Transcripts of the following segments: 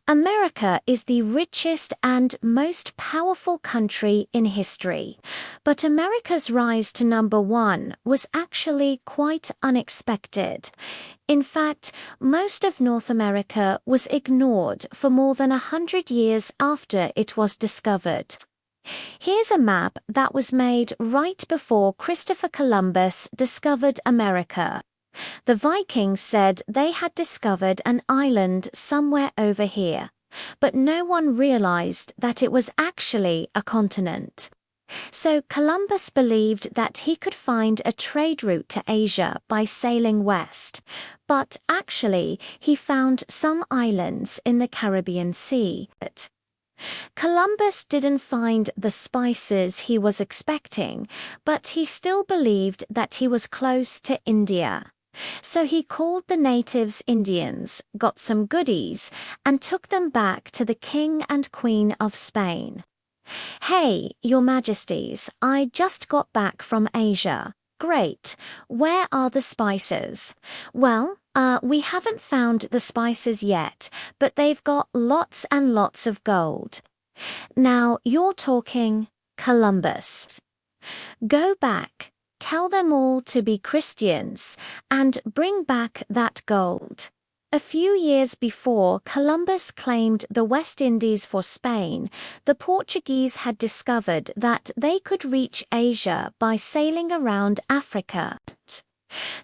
America is the richest and most powerful country in history, but America's rise to number one was actually quite unexpected. In fact, most of North America was ignored for more than 100 years after it was discovered. Here's a map that was made right before Christopher Columbus discovered America. The Vikings said they had discovered an island somewhere over here, but no one realized that it was actually a continent. So Columbus believed that he could find a trade route to Asia by sailing west, but actually he found some islands in the Caribbean Sea. Columbus didn't find the spices he was expecting, but he still believed that he was close to India. So he called the natives Indians, got some goodies, and took them back to the King and Queen of Spain. "Hey, Your Majesties, I just got back from Asia. Great. Where are the spices?" "Well, we haven't found the spices yet, but they've got lots and lots of gold." "Now you're talking, Columbus. Go back. Tell them all to be Christians, and bring back that gold." A few years before Columbus claimed the West Indies for Spain, the Portuguese had discovered that they could reach Asia by sailing around Africa.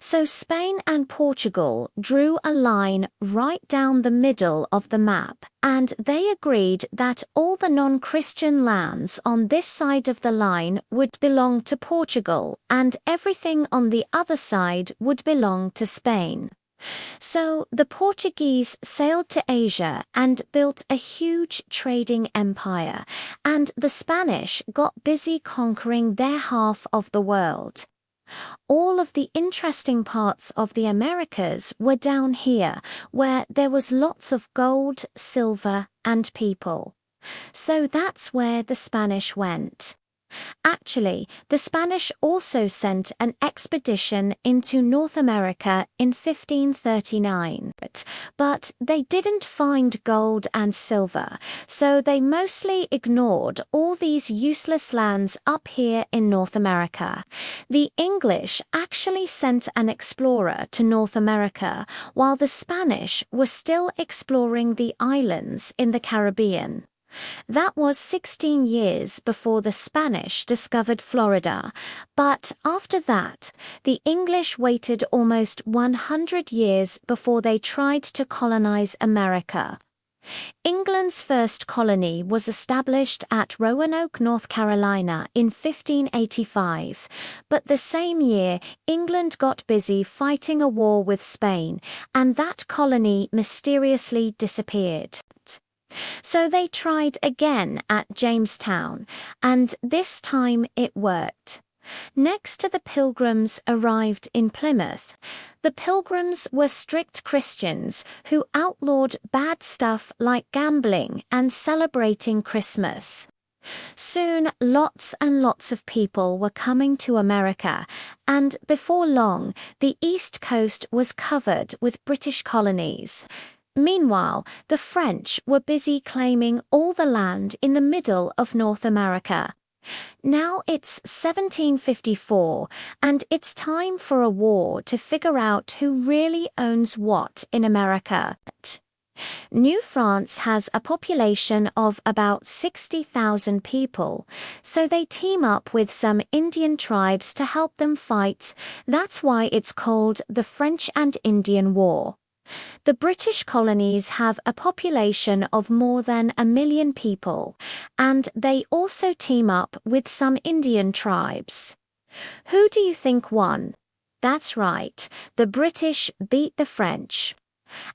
So Spain and Portugal drew a line right down the middle of the map, and they agreed that all the non-Christian lands on this side of the line would belong to Portugal, and everything on the other side would belong to Spain. So the Portuguese sailed to Asia and built a huge trading empire, and the Spanish got busy conquering their half of the world. All of the interesting parts of the Americas were down here, where there was lots of gold, silver, and people. So that's where the Spanish went. Actually, the Spanish also sent an expedition into North America in 1539, but they didn't find gold and silver, so they mostly ignored all these useless lands up here in North America. The English actually sent an explorer to North America, while the Spanish were still exploring the islands in the Caribbean. That was 16 years before the Spanish discovered Florida, but after that, the English waited almost 100 years before they tried to colonize America. England's first colony was established at Roanoke, North Carolina in 1585, but the same year England got busy fighting a war with Spain, and that colony mysteriously disappeared. So they tried again at Jamestown, and this time it worked. Next to the Pilgrims arrived in Plymouth. The Pilgrims were strict Christians who outlawed bad stuff like gambling and celebrating Christmas. Soon, lots and lots of people were coming to America, and before long, the East Coast was covered with British colonies. Meanwhile, the French were busy claiming all the land in the middle of North America. Now it's 1754, and it's time for a war to figure out who really owns what in America. New France has a population of about 60,000 people, so they team up with some Indian tribes to help them fight. That's why it's called the French and Indian War. The British colonies have a population of more than 1 million people, and they also team up with some Indian tribes. Who do you think won? That's right, the British beat the French.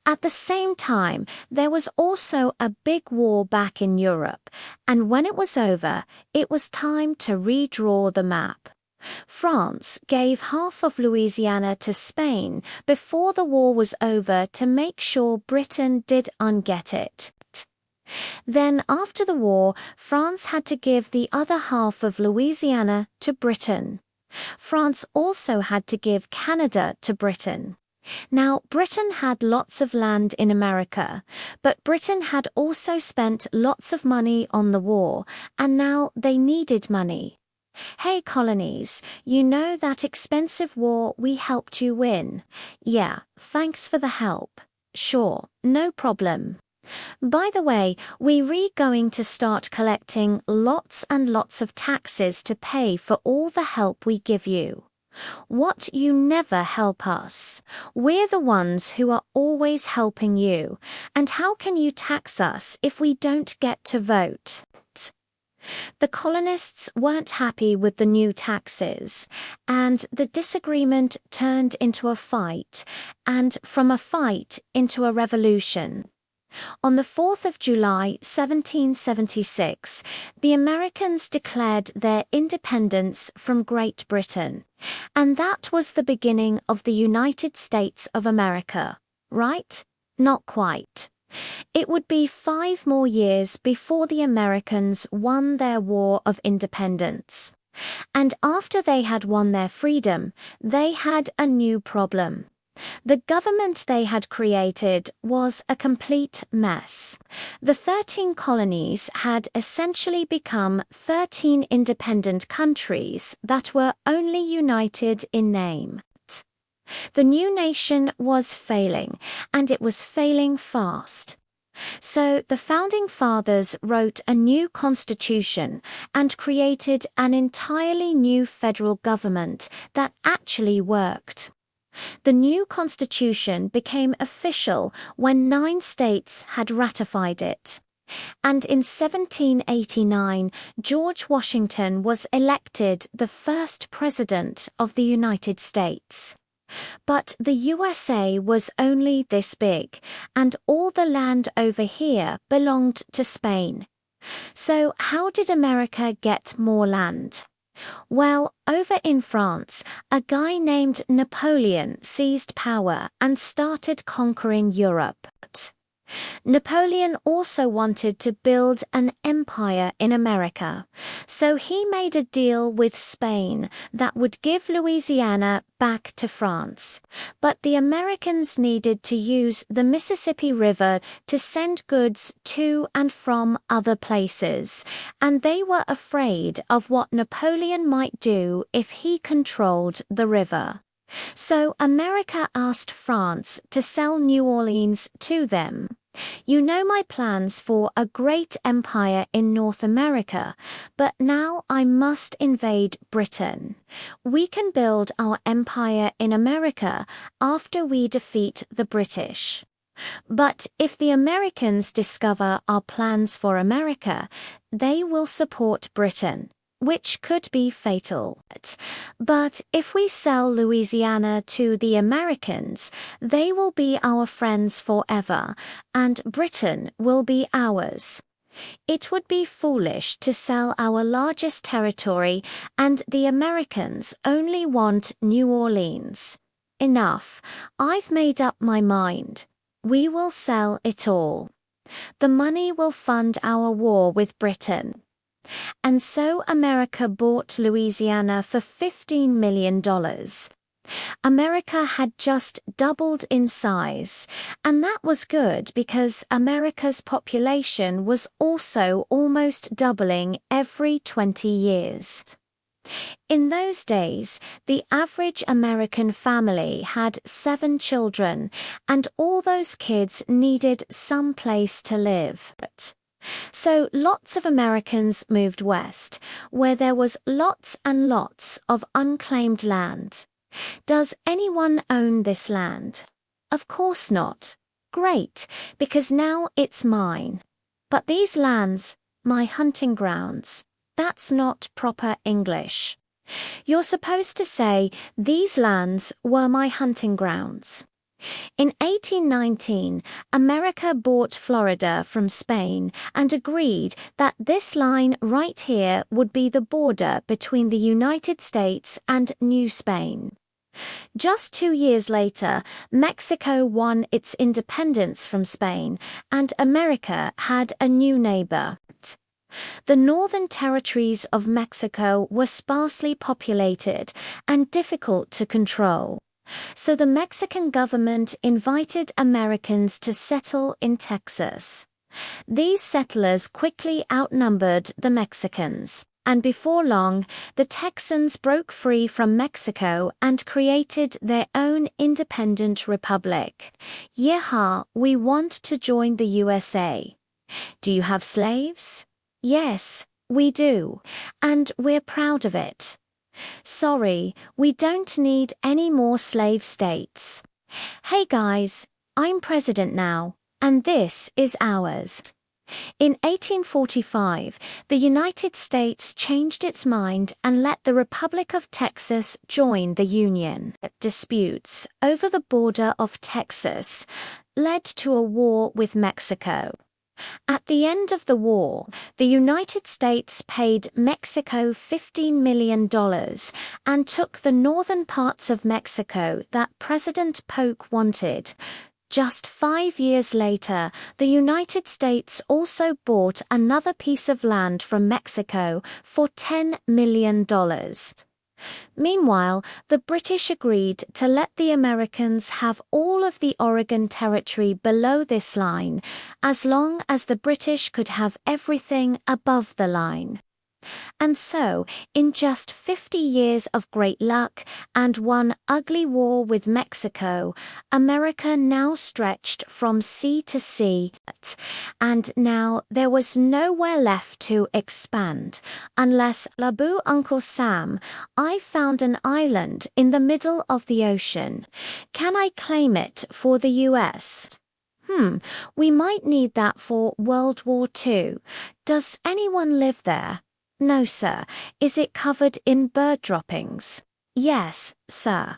At the same time, there was also a big war back in Europe, and when it was over, it was time to redraw the map. France gave half of Louisiana to Spain before the war was over to make sure Britain did get it. Then after the war, France had to give the other half of Louisiana to Britain. France also had to give Canada to Britain. Now, Britain had lots of land in America, but Britain had also spent lots of money on the war, and now they needed money. Hey colonies, you know that expensive war we helped you win? Yeah, thanks for the help. Sure, no problem. By the way, we're going to start collecting lots and lots of taxes to pay for all the help we give you. What, you never help us? We're the ones who are always helping you, and how can you tax us if we don't get to vote? The colonists weren't happy with the new taxes, and the disagreement turned into a fight, and from a fight into a revolution. On the 4th of July, 1776, the Americans declared their independence from Great Britain, and that was the beginning of the United States of America, right? Not quite. It would be 5 more years before the Americans won their War of Independence. And after they had won their freedom, they had a new problem. The government they had created was a complete mess. The 13 colonies had essentially become 13 independent countries that were only united in name. The new nation was failing, and it was failing fast. So the Founding Fathers wrote a new constitution and created an entirely new federal government that actually worked. The new constitution became official when 9 states had ratified it. And in 1789, George Washington was elected the first president of the United States. But the USA was only this big, and all the land over here belonged to Spain. So how did America get more land? Well, over in France, a guy named Napoleon seized power and started conquering Europe. Napoleon also wanted to build an empire in America, so he made a deal with Spain that would give Louisiana back to France. But the Americans needed to use the Mississippi River to send goods to and from other places, and they were afraid of what Napoleon might do if he controlled the river. So America asked France to sell New Orleans to them. You know my plans for a great empire in North America, but now I must invade Britain. We can build our empire in America after we defeat the British. But if the Americans discover our plans for America, they will support Britain, which could be fatal. But if we sell Louisiana to the Americans, they will be our friends forever, and Britain will be ours. It would be foolish to sell our largest territory, and the Americans only want New Orleans. Enough. I've made up my mind. We will sell it all. The money will fund our war with Britain. And so America bought Louisiana for $15 million. America had just doubled in size, and that was good because America's population was also almost doubling every 20 years. In those days, the average American family had 7 children, and all those kids needed some place to live. So lots of Americans moved west, where there was lots and lots of unclaimed land. Does anyone own this land? Of course not. Great, because now it's mine. But these lands, my hunting grounds, that's not proper English. You're supposed to say, these lands were my hunting grounds. In 1819, America bought Florida from Spain and agreed that this line right here would be the border between the United States and New Spain. Just 2 years later, Mexico won its independence from Spain, and America had a new neighbor. The northern territories of Mexico were sparsely populated and difficult to control. So the Mexican government invited Americans to settle in Texas. These settlers quickly outnumbered the Mexicans, and before long, the Texans broke free from Mexico and created their own independent republic. Yeehaw, we want to join the USA. Do you have slaves? Yes, we do, and we're proud of it. Sorry, we don't need any more slave states. Hey guys, I'm president now, and this is ours. In 1845, the United States changed its mind and let the Republic of Texas join the Union. Disputes over the border of Texas led to a war with Mexico. At the end of the war, the United States paid Mexico $15 million and took the northern parts of Mexico that President Polk wanted. Just 5 years later, the United States also bought another piece of land from Mexico for $10 million. Meanwhile, the British agreed to let the Americans have all of the Oregon Territory below this line, as long as the British could have everything above the line. And so, in just 50 years of great luck and one ugly war with Mexico, America now stretched from sea to sea, and now there was nowhere left to expand, unless, Labu Uncle Sam, I found an island in the middle of the ocean. Can I claim it for the US? We might need that for World War II. Does anyone live there? No, sir. Is it covered in bird droppings? Yes, sir.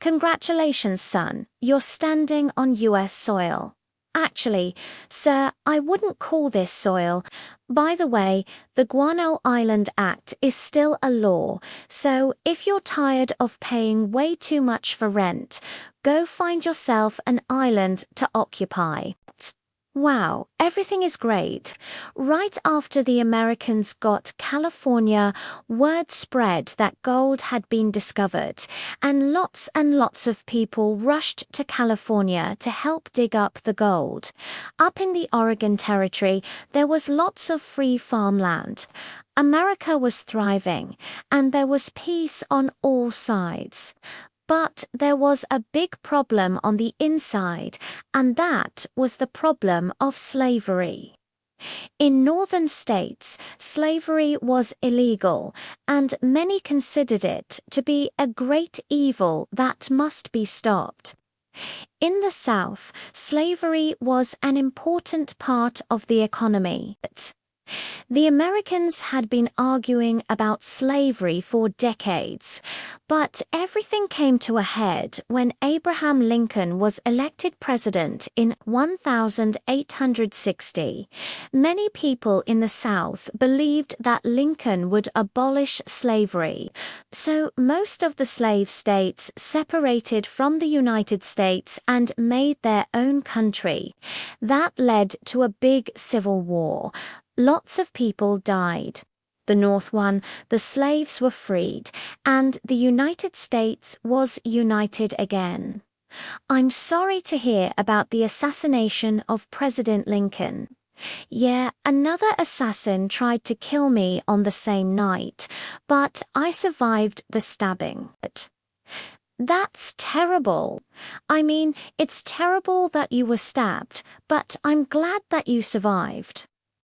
Congratulations, son. You're standing on US soil. Actually, sir, I wouldn't call this soil. By the way, the Guano Island Act is still a law, so if you're tired of paying way too much for rent, go find yourself an island to occupy. Wow, everything is great. Right after the Americans got California, word spread that gold had been discovered, and lots of people rushed to California to help dig up the gold. Up in the Oregon Territory, there was lots of free farmland. America was thriving, and there was peace on all sides. But there was a big problem on the inside, and that was the problem of slavery. In northern states, slavery was illegal, and many considered it to be a great evil that must be stopped. In the South, slavery was an important part of the economy. The Americans had been arguing about slavery for decades, but everything came to a head when Abraham Lincoln was elected president in 1860. Many people in the South believed that Lincoln would abolish slavery, so most of the slave states separated from the United States and made their own country. That led to a big civil war. Lots of people died. The North won, the slaves were freed, and the United States was united again. I'm sorry to hear about the assassination of President Lincoln. Yeah, another assassin tried to kill me on the same night, but I survived the stabbing. That's terrible. I mean, it's terrible that you were stabbed, but I'm glad that you survived.